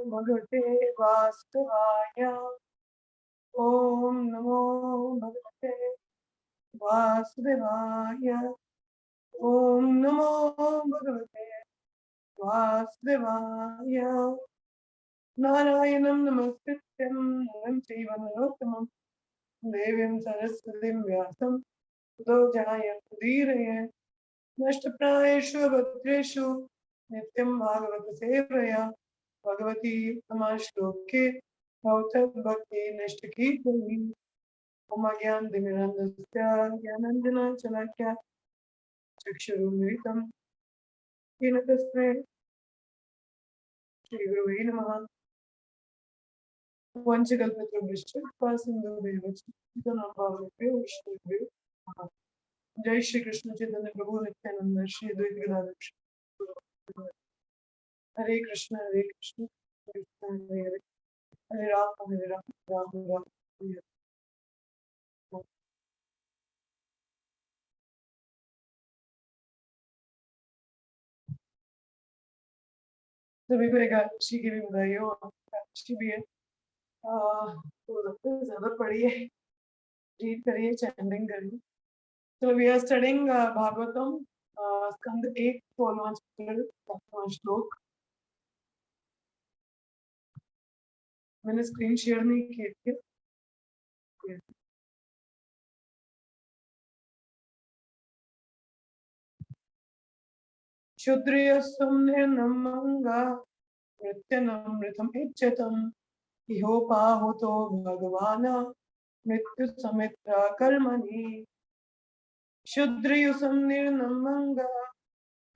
भगवते वासुदेवाय। ओम नमो भगवते वासुदेवाय। ओम नमो भगवते वासुदेवाय। नारायणं नमस्कृत्यं नरं चैव नरोत्तमं देवीं सरस्वतीं व्यासं ततो जयमुदीरये। नष्टप्रायेषु भद्रेषु नित्यं भागवत सेवया भगवती समाश्लोके भवतद्भक्ति नष्टकी भूमि। ओम ज्ञानतिमिरन्धस्य ज्ञानाञ्जनशलाकया चक्षुरुन्मिलितं येन तस्मै श्रीगुरुवे नमः। वंशकल्पतरुभ्यश्च कृपासिन्धुभ्येव च पतितानां वैष्णवेभ्यो नमः। जय श्री कृष्ण चैतन्य प्रभु नित्यानंद श्री अद्वैत गदाधर श्रीवासादि। हरे कृष्ण कृष्ण हरे हरे हरे राम राम राम राम हरे हरे। सभी को एकादशी की भी बधाई हो। एकादशी भी है। तो ज्यादा पढ़िए, रीड करिए, चैंटिंग करिए। So we are studying Bhagavatam, Skand 1, 12वां chapter, 7वां श्लोक। मैंने स्क्रीन शेयर नहीं किए थे। क्षुद्रियस्त्वं निर्नमंगा मृत्यनमृतम् इच्छतम् इहोपाहुतो भगवान् मृत्युसमित्र कर्मणि। क्षुद्रियुसं निर्नमंगा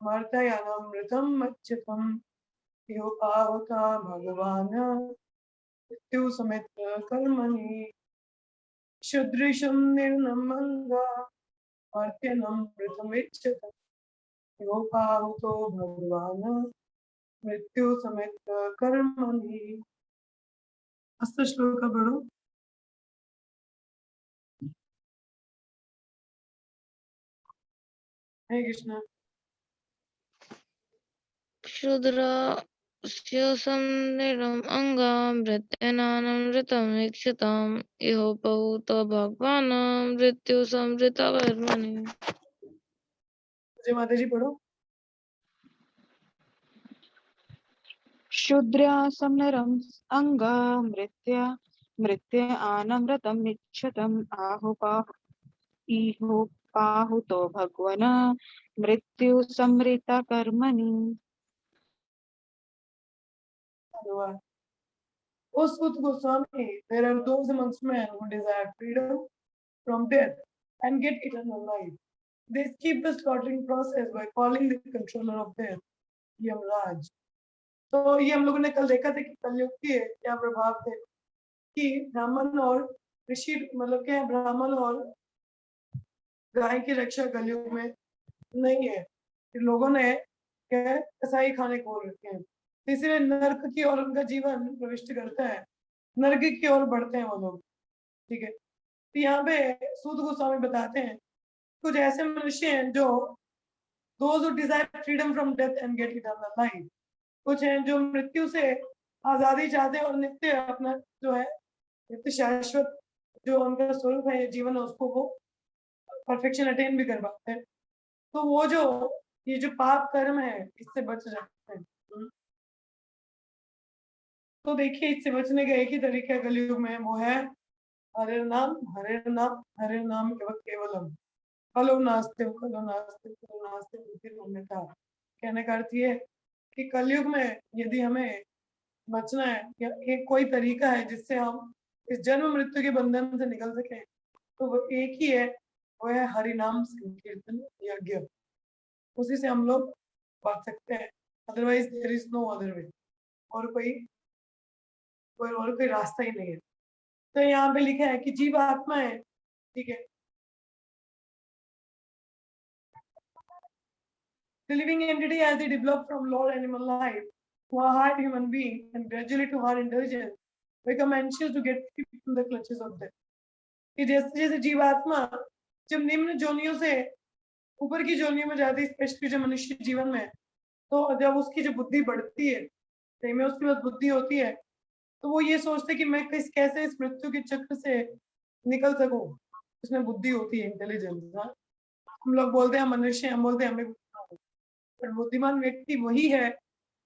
मर्तयानमृतम् इच्छतम् इहोपाहुता भगवान् मृत्युसमित्र कर्मणि। क्षुद्रिशं निर्नमंगा मर्त्यनमृतमिच्छतम् इहोपाहुतो भगवान् मृत्यु समेत कर्मणि। अस्त श्लोक पढ़ो। हरे कृष्ण। क्षुद्रस्योऽसंनिर्णम् अङ्गामृत्यनानमृतम् ईक्षताम् इहोपहूतो भगवान् मृत्युसंहृतकर्मणि। जय माता जी पढ़ो। शूद्रासंनरम् अंगा मृत्य आनमृतम् निच्छतम् इहोपाहुतो भगवन् मृत्यु संहृत कर्मणि। O Sut Goswami, there are those amongst men who desire freedom from death and get eternal life. They skip the slaughtering process by calling the controller of death Yamraj. तो ये हम लोगों ने कल देखा था कि कलयुग के क्या प्रभाव थे कि ब्राह्मण और ऋषि, मतलब क्या है, ब्राह्मण और गाय की रक्षा कलयुग में नहीं है। लोगों ने क्या कसाई खाने को रखे हैं, इसलिए नर्क की ओर उनका जीवन प्रविष्ट करता है, नर्क की ओर बढ़ते हैं वो लोग। ठीक है, तो यहाँ पे सूत गोस्वामी बताते हैं कुछ ऐसे मनुष्य हैं जो those who desire freedom from death and get eternal life, कुछ हैं जो मृत्यु से आजादी चाहते हैं और नित्य अपना जो है नित्य शाश्वत जो उनका स्वरूप है जीवन है उसको वो परफेक्शन अटेन भी कर पाते हैं। तो वो जो ये जो पाप कर्म है इससे बच जाते हैं। तो देखिए इससे बचने का एक ही तरीका कलयुग में वो है हरे नाम हरे नाम हरे नाम केवलम कलो नास्ते कलो नास्ते कलो नास्ते अन्यथा। कहने का अर्थ ये कि कलयुग में यदि हमें बचना है या एक कोई तरीका है जिससे हम इस जन्म मृत्यु के बंधन से निकल सके तो वो एक ही है, वो है हरि नाम संकीर्तन यज्ञ। उसी से हम लोग बच सकते हैं, otherwise there is no other way. और कोई रास्ता ही नहीं है। तो यहाँ पे लिखा है कि जीव आत्मा है, ठीक है, the living entity as they develop from lower animal life to a hard human being and gradually to hard intelligence become anxious to get free from the clutches of death। कि जैसे जैसे जीवात्मा जब निम्न जोनियों से ऊपर की जोनियों में जाती है, स्पेशली जो मनुष्य जीवन में, तो जब उसकी जो बुद्धि बढ़ती है सही में उसके पास बुद्धि होती है तो वो ये सोचते कि मैं कैसे इस मृत्यु के चक्र से निकल सकूं। उसमें बुद्धि होती है, इंटेलिजेंस। हाँ, हम लोग बोलते हैं मनुष्य, हम बोलते हैं हमें पर बुद्धिमान व्यक्ति वही है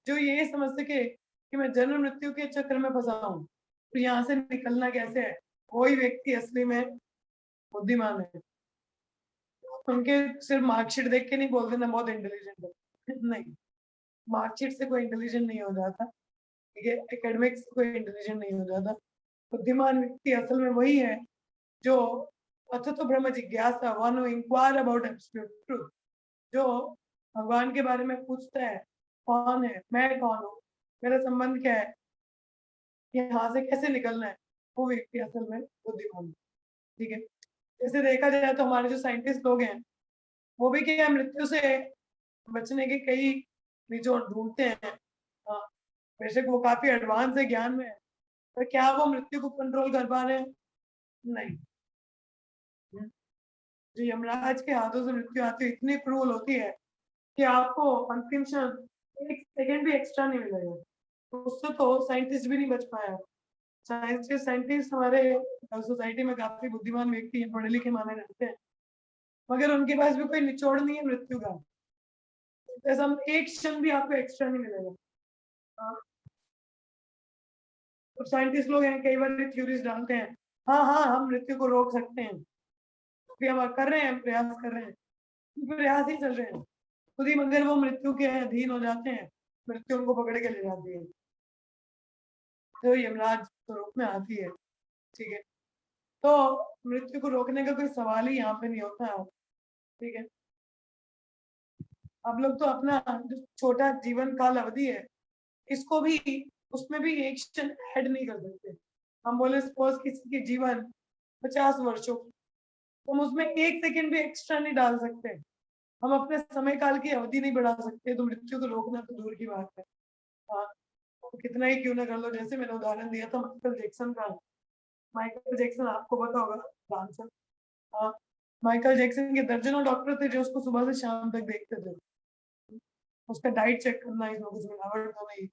जो ये समझ सके कि मैं जन्म मृत्यु के चक्र में फंसा हूँ, तो यहाँ से निकलना कैसे है। वही व्यक्ति असली में बुद्धिमान है। उनके सिर्फ मार्कशीट देख के नहीं बोलते ना बहुत इंटेलिजेंट है। नहीं, मार्कशीट से कोई इंटेलिजेंट नहीं हो जाता, ठीक है, एकेडमिक्स से कोई इंटेलिजेंट नहीं हो जाता। बुद्धिमान व्यक्ति असल में वही है जो अथतो ब्रह्म जिज्ञासा, one who inquire about absolute truth, जो भगवान के बारे में पूछता है, कौन है, मैं कौन हूँ, मेरा संबंध क्या है, यहाँ से कैसे निकलना है, वो व्यक्ति असल में बुद्धिमान है। ठीक है, जैसे देखा जाए तो हमारे जो साइंटिस्ट लोग हैं वो भी क्या है, मृत्यु से बचने के कई निचोड़ ढूंढते हैं। हाँ, बेशक वो काफी एडवांस है ज्ञान में, पर क्या वो मृत्यु को कंट्रोल कर पा रहे हैं? नहीं। जो यमराज के हाथों से मृत्यु आती है इतनी क्रूल होती है कि आपको अंतिम क्षण एक सेकंड भी एक्स्ट्रा नहीं मिलेगा। तो उससे तो साइंटिस्ट भी नहीं बच पाया। साइंटिस्ट हमारे सोसाइटी में काफी बुद्धिमान व्यक्ति हैं, पढ़े लिखे माने जाते हैं, मगर उनके पास भी कोई निचोड़ नहीं है मृत्यु का। जैसे हम एक क्षण भी आपको एक्स्ट्रा नहीं मिलेगा। हाँ, तो साइंटिस्ट लोग हैं, कई बार थ्योरीज डालते हैं, हाँ हाँ हम मृत्यु को रोक सकते हैं, अभी हम कर रहे हैं, प्रयास कर रहे हैं, प्रयास ही चल रहे हैं खुद ही, मगर वो मृत्यु के अधीन हो जाते हैं, मृत्यु उनको पकड़ के ले जाती है, तो यमराज स्वरूप में आती है। ठीक है, तो मृत्यु को रोकने का कोई सवाल ही यहाँ पे नहीं होता है। ठीक है, आप लोग तो अपना जो छोटा जीवन काल अवधि है इसको भी, उसमें भी एक क्षण ऐड नहीं कर सकते। हम बोले सपोज किसी के जीवन 50 वर्षों, हम उसमें एक सेकंड भी एक्स्ट्रा नहीं डाल सकते, हम अपने समय काल की अवधि नहीं बढ़ा सकते, तो मृत्यु को रोकना तो दूर की बात है। हाँ, तो कितना ही क्यों ना कर लो, जैसे मैंने उदाहरण दिया था माइकल जैक्सन का। माइकल जैक्सन आपको पता होगा डांसर। हाँ, माइकल जैक्सन के दर्जनों डॉक्टर थे जो उसको सुबह से शाम तक देखते थे, उसका डाइट चेक करना, इसमें कुछ मिलावट तो नहीं,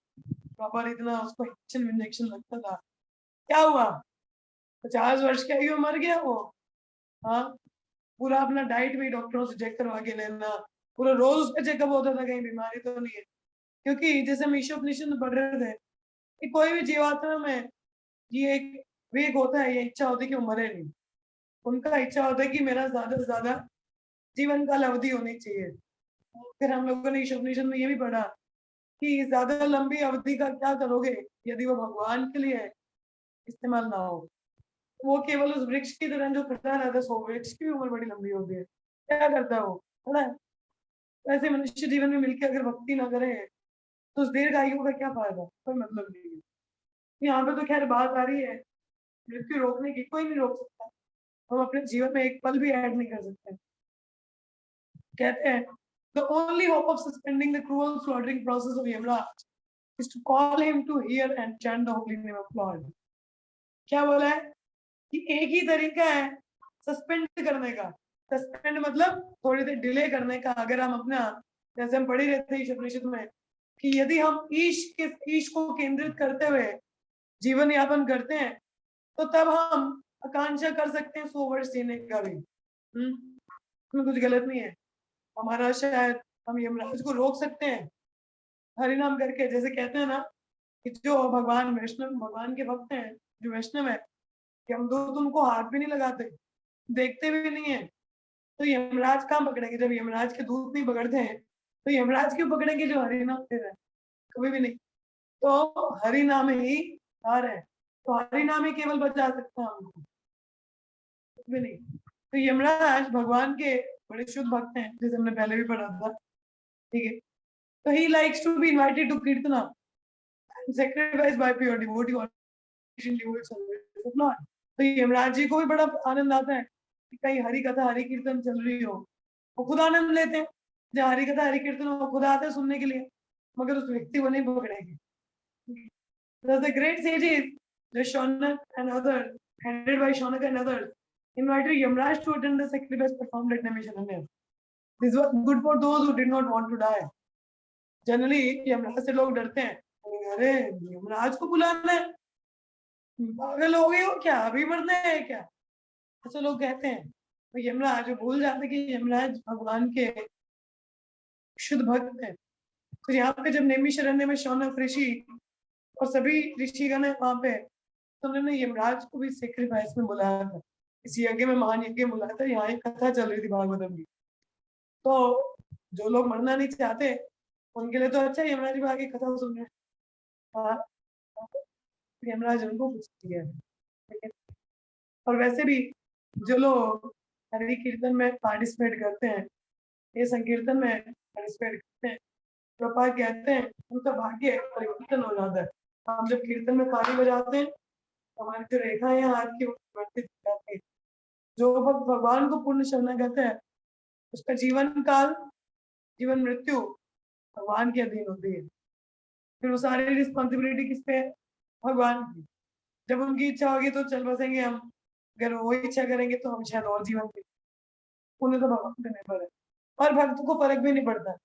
प्रॉपर इतना उसको इंजेक्शन इंजेक्शन लगता था। क्या हुआ, 50 वर्ष की आयु में मर गया वो। हाँ, पूरा अपना डाइट भी डॉक्टरों से चेक करवा के लेना, पूरा रोज उसका चेकअप होता था कहीं बीमारी तो नहीं है, क्योंकि जैसे हम ईशोपनिषद में पढ़ रहे थे कि कोई भी जीवात्मा में ये एक वेग होता है, ये इच्छा होती है कि वो मरे नहीं। उनका इच्छा होता है कि मेरा ज्यादा से ज्यादा जीवन काल अवधि होनी चाहिए। फिर हम लोगों ने ईशोपनिषद में ये भी पढ़ा कि ज्यादा लंबी अवधि का क्या करोगे यदि वो भगवान के लिए इस्तेमाल ना हो। वो केवल उस वृक्ष की तरह जो खड़ा रहता है, सो वृक्ष की उम्र बड़ी लंबी होती है, क्या करता है वो, है ना। ऐसे मनुष्य जीवन में मिलकर अगर भक्ति ना करे तो उस दीर्घ आयु का क्या फायदा, कोई मतलब नहीं है। यहाँ पे तो खैर बात आ रही है मृत्यु रोकने की, कोई नहीं रोक सकता, हम अपने जीवन में एक पल भी ऐड नहीं कर सकते। कहते हैं the only hope of suspending the cruel slaughtering process of Yamraj is to call him to hear and chant the holy name of Lord। क्या बोला है कि एक ही तरीका है सस्पेंड करने का। सस्पेंड मतलब थोड़ी देर डिले करने का। अगर हम अपना, जैसे हम पढ़ ही रहे थे ईशोपनिषद में, कि यदि हम ईश को केंद्रित करते हुए जीवन यापन करते हैं तो तब हम आकांक्षा कर सकते हैं 100 वर्ष जीने का भी। इसमें कुछ गलत नहीं है। हमारा शायद हम यमराज को रोक सकते हैं हरिनाम करके। जैसे कहते हैं ना कि जो भगवान वैष्णव, भगवान के भक्त हैं जो वैष्णव है, कि हम दो उनको हाथ भी नहीं लगाते, देखते भी नहीं है, तो यमराज कहाँ पकड़ेंगे? जब यमराज के दूध नहीं पकड़ते हैं तो यमराज क्यों पकड़ेंगे जो हरिनाम दे रहे हैं? कभी भी नहीं। तो हरिनाम ही हार है, तो हरिनाम ही केवल बचा सकता है हमको, कुछ भी नहीं। तो यमराज भगवान के बड़े शुद्ध भक्त हैं, जैसे हमने पहले भी पढ़ा था। ठीक है, तो he likes to be invited to kirtana and sacrifice by pure devotee or devoted service of Lord। तो यमराज जी को भी बड़ा आनंद आता है कि कहीं हरि कथा हरि कीर्तन चल रही हो, वो खुद आनंद लेते हैं। जब हरि कथा हरि कीर्तन वो खुद आते हैं सुनने के लिए, मगर उस व्यक्ति को नहीं पकड़ेंगे। The great sages, the Shaunak and others, headed by Shaunak and others, invited Yamraj to attend the sacrifice performed at Naimisharanya। This was good for those who did not want to die। Generally Yamraj से लोग डरते हैं, अरे यमराज को बुलाना है, पागल हो गए हो क्या, अभी मरना है क्या, ऐसे लोग कहते हैं। तो यमराज भूल जाते कि यमराज भगवान के शुद्ध भक्त हैं। तो यहाँ पे जब नैमिषारण्य में शौनक ऋषि और सभी ऋषिगण है वहां पे, तो उन्होंने यमराज को भी सेक्रीफाइस में बुलाया था, इस यज्ञ में, महान यज्ञ में बुलाया था। यहाँ एक कथा चल रही थी भागवतम की। तो जो लोग मरना नहीं चाहते उनके लिए तो अच्छा है, यमराज भी आगे कथा सुन रहे हैं। हाँ, यमराज उनको कुछ दिया है, ठीक है। और वैसे भी जो लोग हरि कीर्तन में पार्टिसिपेट करते हैं, ये संकीर्तन में पार्टिसिपेट करते हैं, प्रभुपाद कहते हैं उनका भाग्य परिवर्तन हो जाता है। हम जब कीर्तन में ताली बजाते हैं, हमारी जो रेखा है हाथ की, वो परिवर्तित हो जाती है। जो भक्त भगवान को पूर्ण शरणागत है, उसका जीवन काल, जीवन मृत्यु भगवान के अधीन होती है। फिर वो सारी रिस्पॉन्सिबिलिटी किस पे है, भगवान की। जब उनकी इच्छा होगी तो चल बसेंगे हम, अगर वो इच्छा करेंगे तो हम शायद और जीवन दें। उन्हें तो भगवान पे निर्भर है। और भक्त को फर्क भी नहीं पड़ता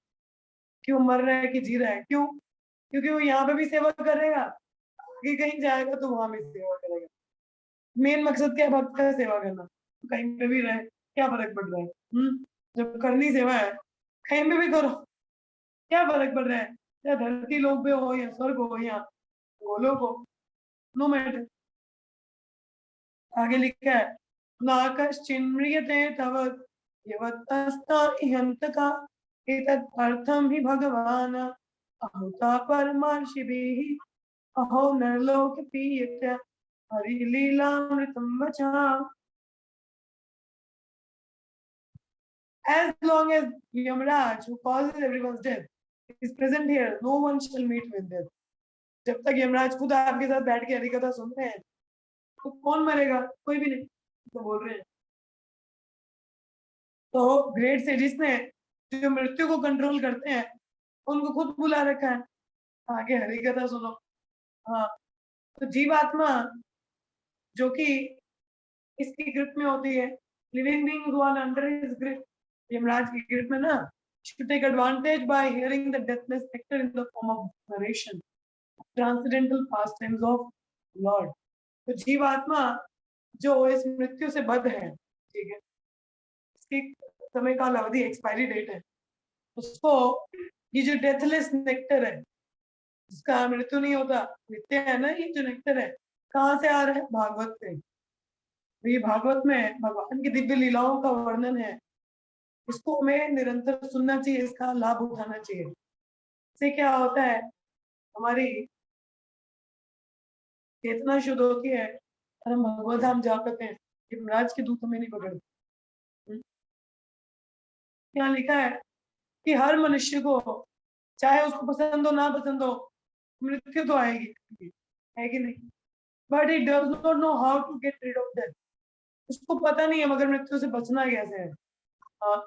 कि वो मर रहा है कि जी रहा है। क्यों? क्योंकि वो यहाँ पे भी सेवा करेगा, आगे कहीं जाएगा तो वहां भी सेवा करेगा। मेन मकसद क्या है भक्त का? सेवा करना। तो कहीं पे भी रहे, क्या फर्क पड़ रहा है? जब करनी सेवा है, कहीं पे भी करो, क्या फर्क पड़ रहा है? या धरती लोक पे हो, या स्वर्ग हो, या गोलोक हो, नो मैटर। आगे लिखा है, नाकश्चिन्म्रियते तव यवत्तस्ता इहन्तका एतदर्थं हि भगवान् अहुता परमार्षिभिः अहो नरलोके पीयते हरिलीलामृतं वचा। As long as Yamaraj, who causes everyone's death, is present here, no one shall meet with death. जब तक यमराज खुद आपके साथ बैठ के हरिकथा सुन रहे हैं, तो कौन मरेगा? कोई भी नहीं, तो बोल रहे हैं। तो ग्रेट सेजिस ने जो मृत्यु को कंट्रोल करते हैं, उनको खुद बुला रखा है, आगे हरिकथा सुनो। हाँ, तो जीवात्मा जो कि इसकी ग्रिप में होती है, living beings who are under his grip, Yamraj की ग्रिप में ना, should take advantage by hearing the deathless nectar in the form of narration, transcendental pastimes of Lord. तो जीवात्मा जो इस मृत्यु से बद्ध है, ठीक है, इसकी समय काल अवधि, एक्सपायरी डेट है, उसको ये जो डेथलेस नेक्टर है, इसका मृत्यु नहीं होता, नित्य है ना, ये जो नेक्टर है कहाँ से आ रहा है? भागवत से। तो ये भागवत में भगवान की दिव्य लीलाओं का वर्णन है, इसको हमें निरंतर सुनना चाहिए, इसका लाभ उठाना चाहिए। इससे क्या होता है, हमारी चेतना शुद्ध होती है और हम भगवत धाम जा पाते हैं। यमराज के दूत हमें नहीं पकड़ते। यहाँ लिखा है कि हर मनुष्य को, चाहे उसको पसंद हो ना पसंद हो, मृत्यु तो आएगी, है कि नहीं? But it does not know how to get rid of death. उसको पता नहीं है मगर मृत्यु से बचना कैसे है। हाँ,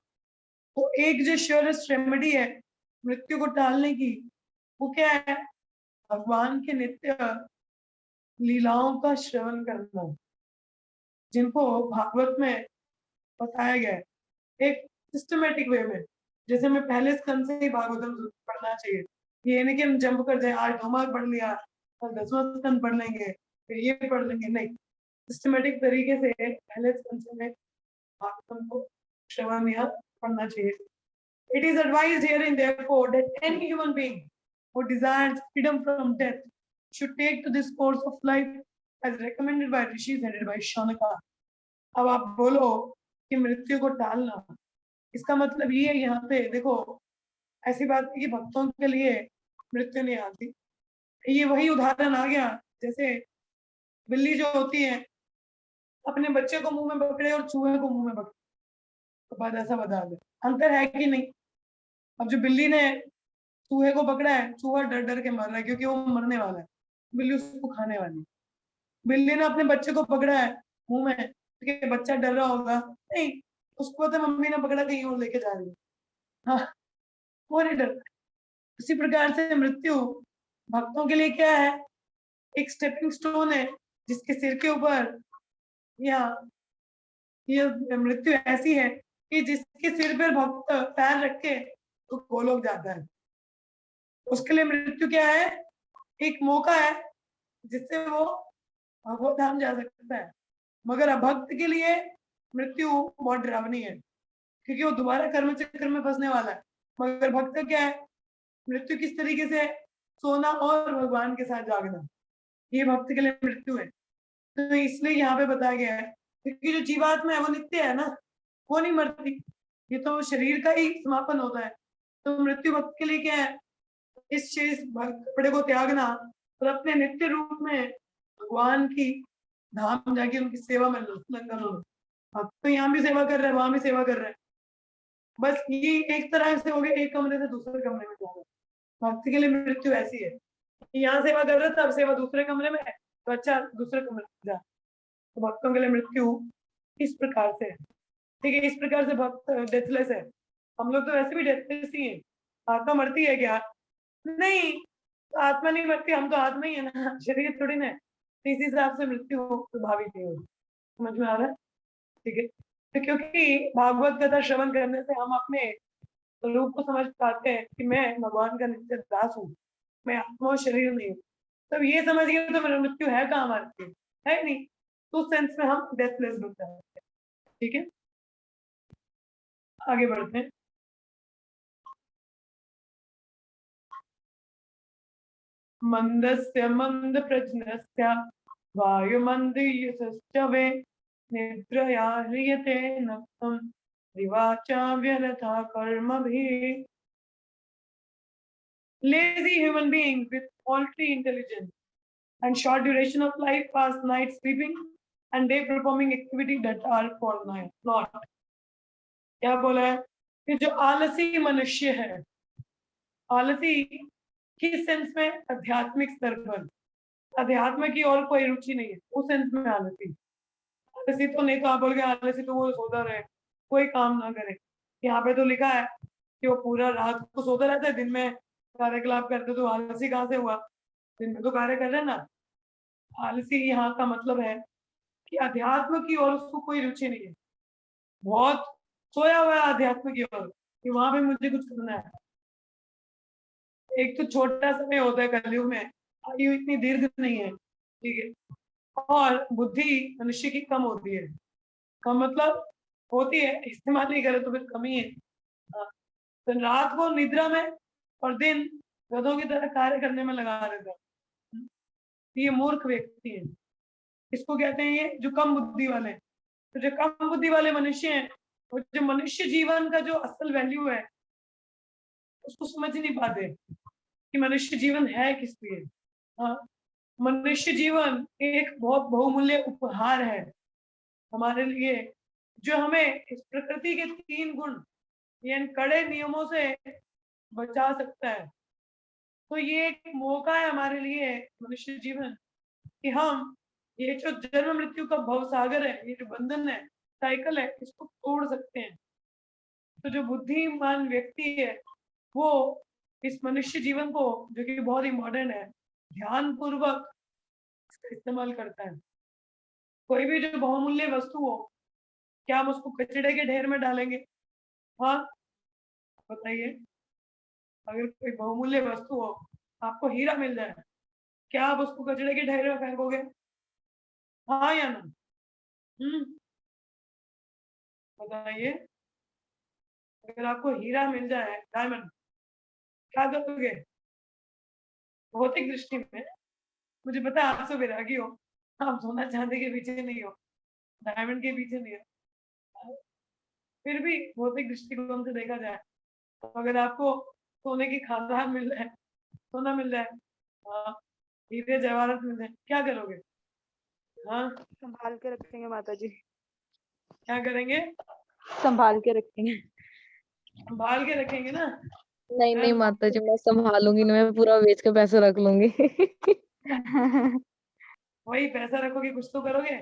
तो एक जो श्योरेस्ट रेमेडी है मृत्यु को टालने की, वो क्या है? भगवान के नित्य लीलाओं का श्रवण करना, जिनको भागवत में बताया गया है एक सिस्टमेटिक वे में। जैसे मैं पहले स्कंद से ही भागवतम पढ़ना चाहिए, ये नहीं कि हम जंप कर जाए, आज नौमा पढ़ लिया और 10वां स्कंद पढ़ लेंगे, फिर ये पढ़ लेंगे, नहीं। सिस्टमेटिक तरीके से पहले स्कंद से भागवतम को श्रवण या पढ़ना चाहिए। It is advised herein therefore that any human being who desires freedom from death should take to this course of life as recommended by rishis headed by Shaunaka. अब आप बोलो कि मृत्यु को टालना, इसका मतलब ये है, यहाँ पे देखो, ऐसी बात है कि भक्तों के लिए मृत्यु नहीं आती। ये वही उदाहरण आ गया, जैसे बिल्ली जो होती है अपने बच्चे को मुंह में पकड़े और चूहे को मुंह में पकड़े, तो बात ऐसा बता दे, अंतर है कि नहीं? अब जो बिल्ली ने चूहे को पकड़ा है, चूहा डर डर के मर रहा है क्योंकि वो मरने वाला है, बिल्ली उसको खाने वाली है। बिल्ली ने अपने बच्चे को पकड़ा है मुंह में, क्योंकि बच्चा डर रहा होगा, नहीं, उसको पता मम्मी ने पकड़ा कहीं और लेके जा रही है, हाँ, वो नहीं डर। उसी प्रकार से मृत्यु भक्तों के लिए क्या है? एक स्टेपिंग स्टोन है, जिसके सिर के ऊपर ये मृत्यु ऐसी है कि जिसके सिर पर भक्त पैर रख के तो गोलोक जाता है। उसके लिए मृत्यु क्या है? एक मौका है जिससे वो भगवत धाम जा सकता है, मगर अभक्त के लिए मृत्यु बहुत डरावनी है, क्योंकि वो दोबारा कर्म चक्र में फंसने वाला है। मगर भक्त का क्या है, मृत्यु किस तरीके से है, सोना और भगवान के साथ जागना, ये भक्त के लिए मृत्यु है। तो इसलिए यहाँ पे बताया गया है, क्योंकि जो जीवात्मा है वो नित्य है ना, वो नहीं मरती, ये तो शरीर का ही समापन होता है। तो मृत्यु भक्त के लिए क्या है, इस शेष कपड़े को त्यागना और अपने नित्य रूप में भगवान की धाम जाके उनकी सेवा में लंगर लो। अब तो यहाँ भी सेवा कर रहे हैं, वहां भी सेवा कर रहे हैं, बस ये एक तरह से हो गया, एक कमरे से दूसरे कमरे में जाना। भक्त के लिए मृत्यु ऐसी है, यहाँ सेवा कर रहे तब सेवा दूसरे कमरे में है, तो अच्छा दूसरे कमरे में जा। तो भक्तों के लिए मृत्यु इस प्रकार से है, ठीक है। इस प्रकार से भक्त डेथलेस है। हम लोग तो वैसे भी डेथलेस ही है। आत्मा मरती है क्या? नहीं, तो आत्मा नहीं मरती, हम तो आत्मा ही है ना, शरीर थोड़ी ना है। तो इसी हिसाब से मृत्यु प्रभावित नहीं होगी। समझ में आ रहा है? ठीक है। तो क्योंकि भागवत कथा श्रवण करने से हम अपने रूप को समझ पाते हैं कि मैं भगवान का नित्य दास हूँ, मैं आत्मा और शरीर नहीं हूँ। तब ये समझ गए तो मेरा मृत्यु है कहाँ हमारे लिए, है नहीं। तो उस सेंस में हम डेथलेस बनते हैं। ठीक है, आगे बढ़ते हैं। मंदस्य मंद प्रज्ञस्य वायुमन्दीयसश्च वे निद्रया ह्रियते नक्तं दिवाचा व्यर्था कर्मभिः। Lazy human beings with faulty intelligence and short duration of life pass night sleeping and day performing activity that are for night not। क्या बोला है कि जो आलसी मनुष्य है, आलसी किस सेंस में, आध्यात्मिक स्तर पर, अध्यात्म की और कोई रुचि नहीं है, उस सेंस में आलसी। आलसी तो नहीं तो आप बोल गए आलसी तो वो सोता रहे, कोई काम ना करे। यहाँ पे तो लिखा है कि वो पूरा रात को सोता रहता है, दिन में कार्यकलाप करते, तो आलसी कहाँ से हुआ? दिन में तो कार्य कर रहे हैं ना। आलसी यहाँ का मतलब है कि अध्यात्म की ओर उसको कोई रुचि नहीं है, बहुत सोया हुआ है अध्यात्म की ओर कि वहां पे मुझे कुछ करना है। एक तो छोटा समय होता है कलयुग में, आयु इतनी दीर्घ नहीं है, ठीक है, और बुद्धि मनुष्य की कम होती है। कम मतलब होती है, इस्तेमाल नहीं करे तो फिर कमी है। हाँ, तो रात को निद्रा में और दिन गधों की तरह कार्य करने में लगा रहता है। ये मूर्ख व्यक्ति है, इसको कहते हैं ये जो कम बुद्धि वाले। तो जो कम बुद्धि वाले मनुष्य हैं, वो जो मनुष्य जीवन का जो असल वैल्यू है उसको समझ ही नहीं पाते कि मनुष्य जीवन है किस लिए। हाँ, मनुष्य जीवन एक बहुत बहुमूल्य उपहार है हमारे लिए, जो हमें इस प्रकृति के 3 गुण यानी कड़े नियमों से बचा सकता है। तो ये एक मौका है हमारे लिए मनुष्य जीवन कि हम ये जो जन्म मृत्यु का भवसागर है, ये जो बंधन है, साइकिल है, इसको तोड़ सकते हैं। तो जो बुद्धिमान व्यक्ति है वो इस मनुष्य जीवन को, जो कि बहुत ही मॉडर्न है, ध्यान पूर्वक इस्तेमाल करता है। कोई भी जो बहुमूल्य वस्तु हो, क्या हम उसको कचड़े के ढेर में डालेंगे? हाँ, बताइए। अगर कोई बहुमूल्य वस्तु हो, आपको हीरा मिल जाए, क्या आप उसको कचड़े के ढेर में फेंकोगे? हाँ या ना? बताइए। अगर आपको हीरा मिल जाए, डायमंड, क्या करोगे? भौतिक दृष्टि में मुझे पता है आप सब वैरागी हो, आप सोना चांदी के पीछे नहीं हो, डायमंड के पीछे नहीं हो, फिर भी भौतिक दृष्टिकोण से देखा जाए तो अगर आपको सोने की खानदान मिल जाए, सोना मिल जाए, हाँ, हीरे जवाहरात मिल जाए, क्या करोगे? हाँ, संभाल के रखेंगे माता जी, क्या करेंगे? संभाल के रखेंगे। संभाल के रखेंगे ना। नहीं हाँ, नहीं माता जी, मैं संभालूंगी ना, मैं पूरा बेच के पैसे रख लूंगी। वही पैसा रखोगे, कुछ तो करोगे।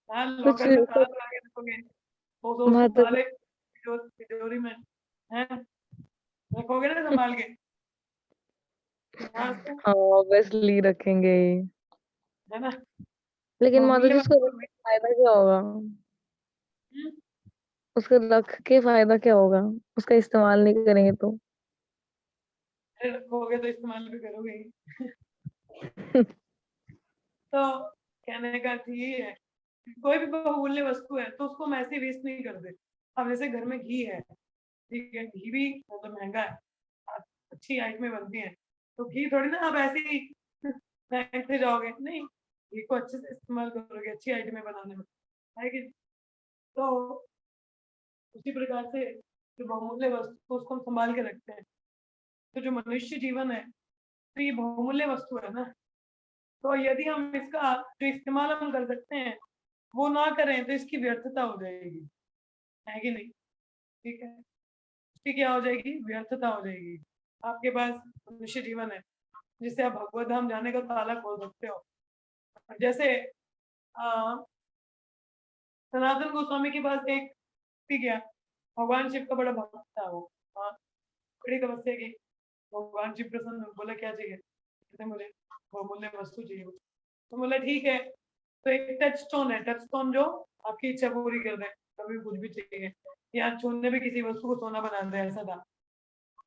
हाँ, कुछ लॉकर में ताला लगा के रखोगे, तो उसको माता जी, ताले तिजोरी में है रखोगे ना संभाल के। हाँ, तो हाँ ऑब्वियसली रखेंगे। है ना, लेकिन माता बहुमूल्य जी उसका वस्तु फायदा क्या होगा? हम्म, उसका रख के फायदा क्या होगा? उसका इस्तेमाल नहीं करेंगे तो? रखोगे तो इस्तेमाल भी करोगे ही। तो कहने का अर्थ ये है, कोई भी बहुमूल्य वस्तु है तो उसको हम ऐसे वेस्ट नहीं करते। अब जैसे घर में घी है, ठीक है, घी भी मतलब महंगा है, अच्छी आइटमें बनती हैं, तो घी थोड़ी ना आप ऐसे ही फेंकते जाओगे, नहीं, घी को अच्छे से इस्तेमाल करोगे अच्छी आइटमें बनाने में, है कि? तो उसी प्रकार से जो बहुमूल्य वस्तु को उसको हम संभाल के रखते हैं। तो जो मनुष्य जीवन है, तो ये बहुमूल्य वस्तु है ना, तो यदि हम इसका जो इस्तेमाल हम कर सकते हैं, वो ना करें तो इसकी व्यर्थता हो जाएगी, है कि नहीं? ठीक है, इसकी क्या हो जाएगी? व्यर्थता हो जाएगी। आपके पास मनुष्य जीवन है, जिससे आप भगवत धाम जाने का ताला खोल सकते हो। जैसे अ, सनातन गोस्वामी के पास एक व्यक्ति गया, भगवान शिव का बड़ा भक्त था वो, हाँ, बड़ी तपस्या की, भगवान शिव प्रसन्न हुए, बोला क्या चाहिए? कहते मुझे बहुमूल्य वस्तु चाहिए। तो बोला ठीक है, तो एक टच स्टोन है, टच स्टोन जो आपकी इच्छा पूरी कर दे, कभी कुछ भी चाहिए, या छूने भी किसी वस्तु को सोना बना दे, ऐसा था।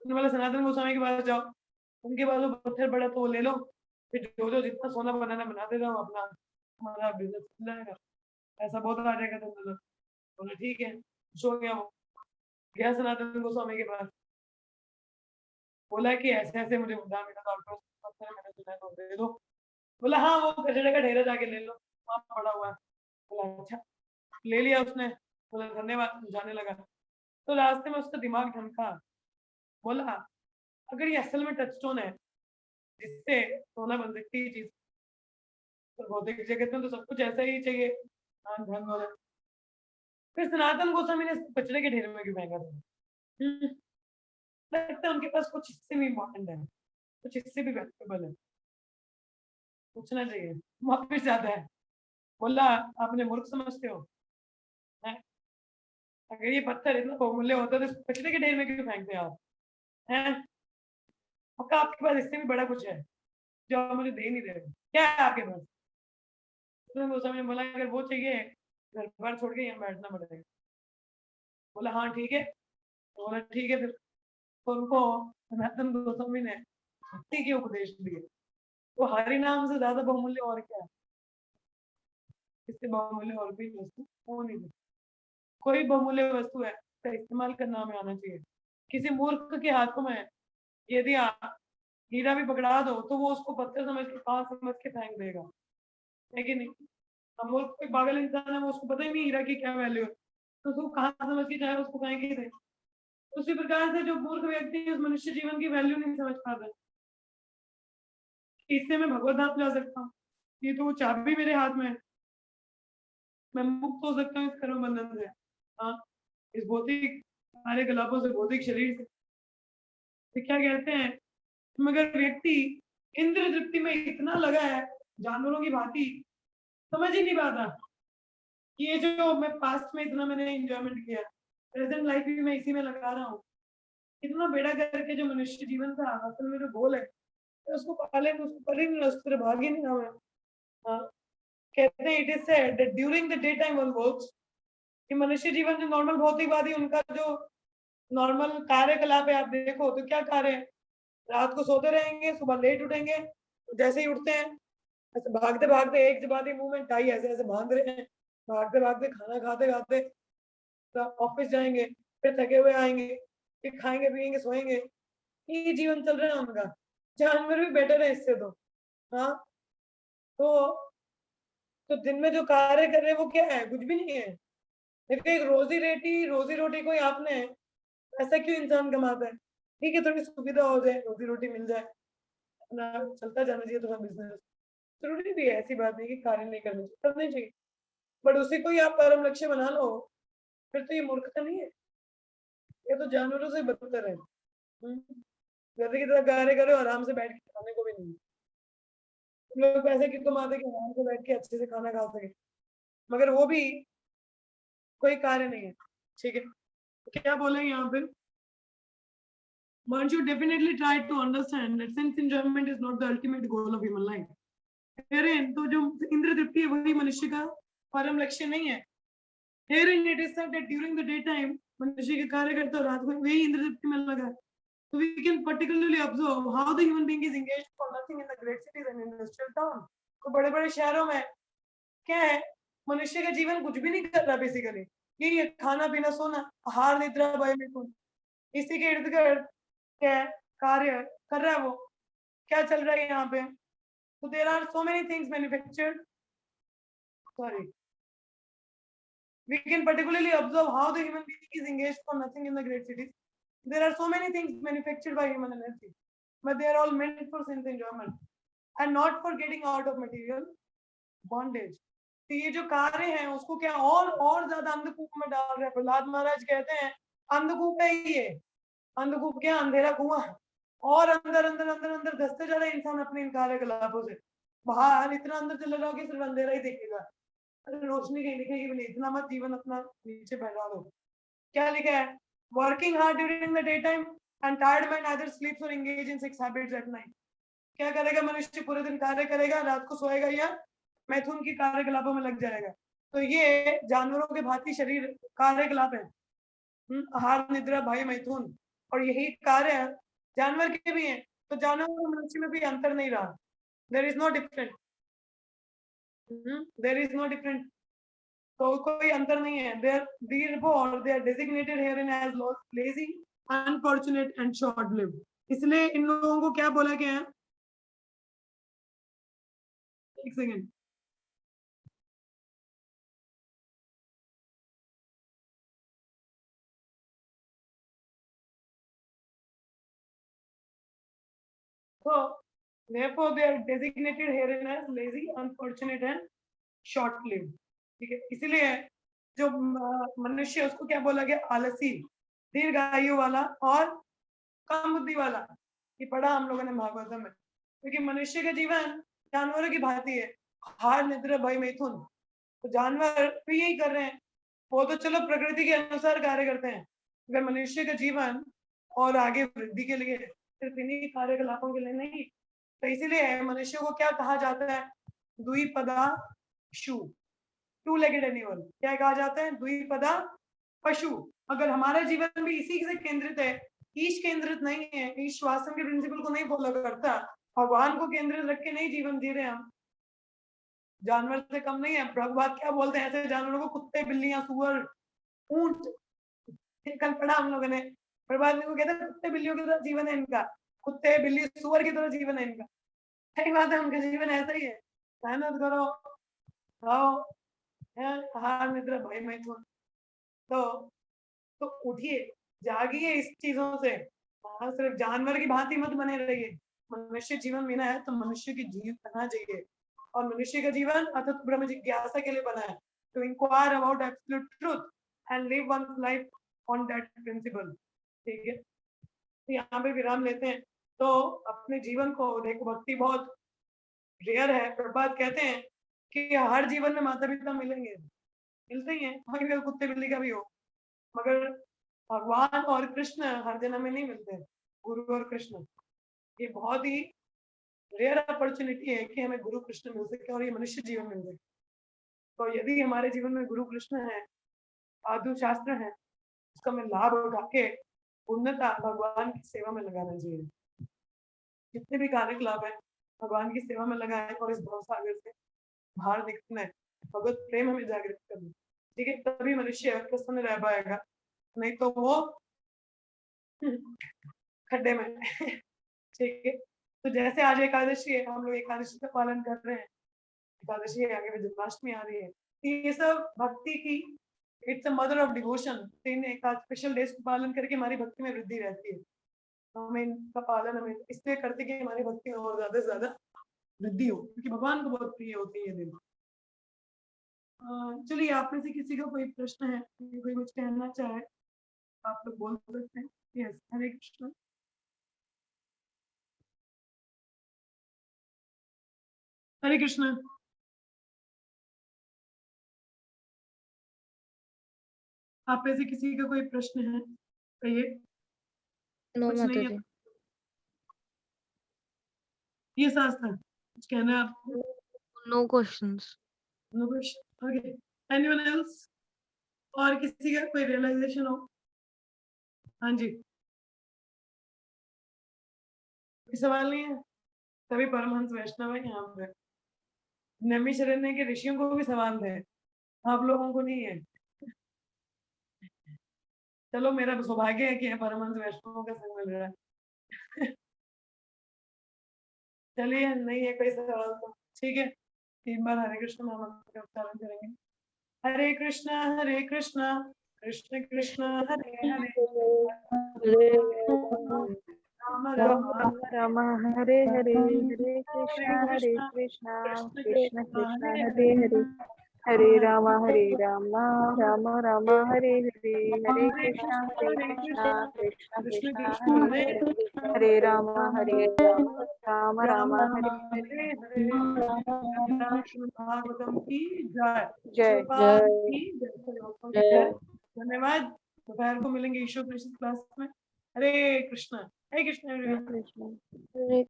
उन्होंने बोला सनातन गोस्वामी के पास जाओ, उनके पास वो पत्थर बड़ा तो वो ले लो, फिर जो जो जितना सोना बनाना बना दे जाओ, अपना हमारा बिजनेस चल जाएगा, ऐसा बहुत आ जाएगा तुम लोग। बोला ठीक है, खुश हो गया वो, गया सनातन गोस्वामी के पास, बोला कि ऐसे ऐसे मुझे मुद्दा मिला था, पत्थर मैंने सुना है, तो दे दो। बोला हाँ, वो कचड़े का ढेर जाके ले लो, वहाँ पड़ा हुआ है। बोला अच्छा, ले लिया उसने, बोला धन्यवाद, जाने लगा। तो रास्ते में उसका दिमाग ढमका, बोला अगर ये असल में टच स्टोन है जिससे सोना बन सकती है चीज, तो भौतिक जगत में तो सब कुछ ऐसा ही चाहिए, हाँ धन वाला। फिर सनातन गोस्वामी ने इसको कचरे के ढेर में क्यों फेंका था? हम्म, लगता है उनके पास कुछ इससे भी इम्पोर्टेंट है, कुछ इससे भी वैल्यूएबल है, पूछना चाहिए, वापिस जाता है। बोला आप मुझे मूर्ख समझते हो? हैं? अगर ये पत्थर इतना बहुमूल्य होता तो इसको कचरे के ढेर में क्यों फेंकते आप? हैं? पक्का आपके पास इससे भी बड़ा कुछ है जो आप मुझे दे नहीं रहे हो, क्या है आपके पास? तो गोस्वामी ने बोला अगर वो चाहिए, घर बार छोड़ के यहाँ बैठना पड़ेगा। बोला हाँ ठीक है, तो बोला ठीक है फिर। तो उनको सनातन गोस्वामी ने भक्ति के उपदेश दिए, तो हरि नाम से ज्यादा बहुमूल्य और क्या है? इससे बहुमूल्य और भी वस्तु हो नहीं सकती। कोई बहुमूल्य वस्तु है, उसका इस्तेमाल करना हमें आना चाहिए। किसी मूर्ख के हाथों में यदि आप हीरा भी पकड़ा दो, तो वो उसको पत्थर समझ के, पास समझ के फेंक देगा, है कि नहीं? अब मूर्ख कोई पागल इंसान है, वो उसको पता ही नहीं हीरा की क्या वैल्यू है, तो उसको कहाँ समझ के चाहे उसको फेंक ही दे। उसी प्रकार से जो मूर्ख व्यक्ति है, उस मनुष्य जीवन की वैल्यू नहीं समझ पाता, इससे मैं भगवत धाम जा सकता हूँ, ये तो वो चाबी मेरे हाथ में है, मैं मुक्त हो सकता हूँ इस कर्म बंधन से, हाँ, इस भौतिक सारे गलापों से, भौतिक शरीर से। तो क्या कहते हैं, मगर व्यक्ति इंद्र तृप्ति में इतना लगा है, जानवरों की भांति, समझ ही नहीं पाता कि ये जो मैं पास्ट में इतना मैंने एंजॉयमेंट किया, प्रेजेंट लाइफ भी मैं इसी में लगा रहा हूँ, इतना बेड़ा करके जो मनुष्य जीवन का असल में जो गोल है, तो उसको पाले, उसको कर ही नहीं रहा, उसको भाग ही नहीं रहा मैं। हाँ, कहते हैं it is said that during the day time one works, कि मनुष्य जीवन जो नॉर्मल भौतिकवादी, उनका जो नॉर्मल कार्यकलाप है, आप देखो तो क्या कार्य है, रात को सोते रहेंगे, सुबह लेट उठेंगे, जैसे ही उठते हैं ऐसे भागते भागते एक जबाती मुंह में टाई ऐसे ऐसे बांध रहे हैं, भागते भागते खाना खाते खाते ऑफिस जाएंगे, फिर थके हुए आएंगे, फिर खाएंगे पिएंगे सोएंगे, ये जीवन चल रहा है उनका। जानवर भी बेटर है इससे तो, हाँ। तो दिन में जो कार्य कर रहे हैं वो क्या है? कुछ भी नहीं है। देखो एक रोजी रोटी कोई आपने, ऐसा क्यों इंसान कमाता है? ठीक है, थोड़ी सुविधा हो जाए, रोजी रोटी मिल जाए, अपना चलता जाना चाहिए थोड़ा बिजनेस, जरूरी भी है, ऐसी बात नहीं कि कार्य नहीं करने चाहिए, करने चाहिए, बट उसी को ही आप परम लक्ष्य बना लो, फिर तो ये मूर्खता नहीं है, ये तो जानवरों से बदतर है। गधे की तरह कार्य करे और आराम से बैठ के खाने को भी नहीं। तुम लोग पैसे क्यों कमाते कि आराम से बैठ के अच्छे से खाना खा सके, मगर वो भी कोई कार्य नहीं है, ठीक है? तो क्या बोले यहाँ पे, one should definitely try to understand that sense enjoyment is not the ultimate goal of human life. Herein, तो जो इंद्र तृप्ति है वही मनुष्य का परम लक्ष्य नहीं है। Herein it is said that during the daytime, मनुष्य के कार्य करते हो, रात को वही इंद्र तृप्ति में लगा है। So we can particularly observe how the human being is engaged for nothing in the great cities and industrial town. तो बड़े बड़े शहरों में क्या है, मनुष्य का जीवन कुछ भी नहीं कर रहा बेसिकली, यही है खाना पीना सोना, आहार निद्रा भय मिथुन, इसी के इर्द गिर्द क्या है, कार्य कर रहा है वो। क्या चल रहा है यहाँ पे, तो there are so many things manufactured, sorry, we can particularly observe how the human being is engaged for nothing in the great cities. There are so many things manufactured by human energy, but they are all meant for sense enjoyment and not for getting out of material bondage. तो ये जो कार्य हैं उसको क्या और ज्यादा अंधकूप में डाल रहे हैं। प्रहलाद महाराज कहते हैं अंधकूप है ये, अंधकूप क्या, अंधेरा कुआं, और अंदर अंदर अंदर अंदर धसते जा रहे इंसान अपने इन कार्यकलापों से। बाहर इतना अंदर चले जाओ कि सिर्फ अंधेरा ही दिखेगा, रोशनी कहीं दिखेगी भी नहीं। इतना मत जीवन अपना नीचे बैठा दो। क्या लिखा है, working hard during the day time and tired mind either sleeps or engage in six habits at night. क्या करेगा मनुष्य, पूरे दिन कार्य करेगा, रात को सोएगा या मैथुन की कार्यकलापों में लग जाएगा। तो ये जानवरों के भांति शरीर कार्यकलाप है, आहार निद्रा भय मैथुन, और यही कार्य जानवर के भी हैं। तो जानवर और मनुष्य में भी अंतर नहीं रहा, there is no different, there is no different, तो कोई अंतर नहीं है। They are designated herein as lazy, unfortunate and short lived. इसलिए इन लोगों को क्या बोला गया है, एक second, so therefore they are designated herein as lazy, unfortunate and short lived। ठीक है, इसलिए जो मनुष्य है उसको क्या बोला गया, आलसी, दीर्घायु वाला और कम बुद्धि वाला। ये पढ़ा हम लोगों ने भागवतम में। क्योंकि मनुष्य का जीवन जानवरों की भांति है, आहार निद्रा भय मैथुन। तो जानवर भी यही कर रहे हैं, वो तो चलो प्रकृति के अनुसार कार्य करते हैं, अगर मनुष्य का जीवन और आगे वृद्धि के लिए सिर्फ इन्हीं कार्यकलापों के लिए नहीं। तो इसीलिए मनुष्य को क्या कहा जाता है, द्विपदा पशु, टू लेगेड एनिमल। क्या कहा जाता है, द्विपदा पशु। अगर हमारा जीवन भी इसी से केंद्रित है, ईश केंद्रित नहीं है, ईश वासन के प्रिंसिपल को नहीं फॉलो करता, भगवान को केंद्रित रख के नहीं जीवन जी रहे हम, जानवर से कम नहीं है। प्रभुपाद क्या बोलते हैं ऐसे जानवरों को, कुत्ते बिल्लियां सुअर ऊंट, कल पढ़ा हम लोगों ने, प्रभुपाद को कहते हैं कुत्ते बिल्लियों की तरह जीवन है इनका, कुत्ते बिल्ली सुअर की तरह जीवन है इनका। सही बात है, उनका जीवन ऐसा ही है, मेहनत करो, खाओ, आहार निद्रा भय मैथुन। तो उठिए, जागिए इस चीजों से, सिर्फ जानवर की भांति मत बने रहिए। मनुष्य जीवन बिना है तो मनुष्य की जीव बना चाहिए, और मनुष्य का जीवन अथक ब्रह्म जिज्ञासा के लिए बना है, to inquire about absolute truth and live one's life on that principle. ठीक है, तो यहाँ पे विराम लेते हैं। तो अपने जीवन को देखो, भक्ति बहुत रेयर है। प्रभात कहते हैं कि हर जीवन में माता पिता मिलेंगे, मिलते ही हैं, वही कुत्ते बिल्ली का भी हो, मगर भगवान और कृष्ण हर जन्म में नहीं मिलते, गुरु और कृष्ण। ये बहुत ही रेयर अपॉर्चुनिटी है कि हमें गुरु कृष्ण मिल सके और ये मनुष्य जीवन मिल सके। तो यदि हमारे जीवन में गुरु कृष्ण है, साधु शास्त्र है, उसका हमें लाभ उठा के पूर्णता भगवान की सेवा में लगाना चाहिए। जितने भी कार्यकलाप है भगवान की सेवा में लगाए और इस भवसागर से बाहर निकलना है, भगवत प्रेम हमें जागृत करना। ठीक है, तभी मनुष्य प्रसन्न रह पाएगा, नहीं तो वो खड्डे में। ठीक है, तो जैसे आज एकादशी है, हम लोग एकादशी का पालन कर रहे हैं, एकादशी है, आगे जन्माष्टमी आ रही है, ये सब भक्ति की, it's a mother of devotion. इन एक स्पेशल डेज को पालन करके हमारी भक्ति में वृद्धि रहती है। हमें इनका पालन हमें इसलिए करते कि हमारी भक्ति में और ज्यादा से ज्यादा वृद्धि हो, क्योंकि भगवान को बहुत प्रिय होती है ये दिन। चलिए, आप में से किसी का कोई प्रश्न है, कोई कुछ कहना चाहे, आप लोग बोल सकते हैं। यस, हरे कृष्ण। हरे कृष्ण। आप में से किसी का कोई प्रश्न है, कहिए। नो कुछ माता नहीं है, जी। ये शास्त्र कुछ कहना है आपको? No questions. No question, okay. Anyone else, और किसी का कोई रियलाइजेशन हो? हाँ जी, कोई सवाल नहीं है? तभी परमहंस वैष्णव है यहाँ पे। नैमिषारण्य के ऋषियों को भी समान थे, आप लोगों को नहीं है। चलो मेरा सौभाग्य है कि परमहंस वैष्णवों का संग मिल रहा है। चलिए नहीं है कोई सवाल तो ठीक है, 3 बार हरे कृष्ण महामंत्र का उच्चारण करेंगे। हरे कृष्णा कृष्ण कृष्ण हरे हरे राम राम राम राम हरे हरे हरे कृष्णा कृष्ण कृष्ण कृष्ण कृष्ण हरे हरे हरे हरे राम राम राम हरे हरे हरे कृष्णा कृष्ण कृष्ण कृष्ण कृष्ण हरे हरे हरे हरे राम राम राम हरे राम हरे हरे। श्रीमद् भागवतम की जय। जय शिवपाल की जय। श्रीवास्तव की जय। धन्यवाद। दोपहर को मिलेंगे ईश्वर क्लास में। हरे कृष्ण। हरे एवरीवन। कृष्ण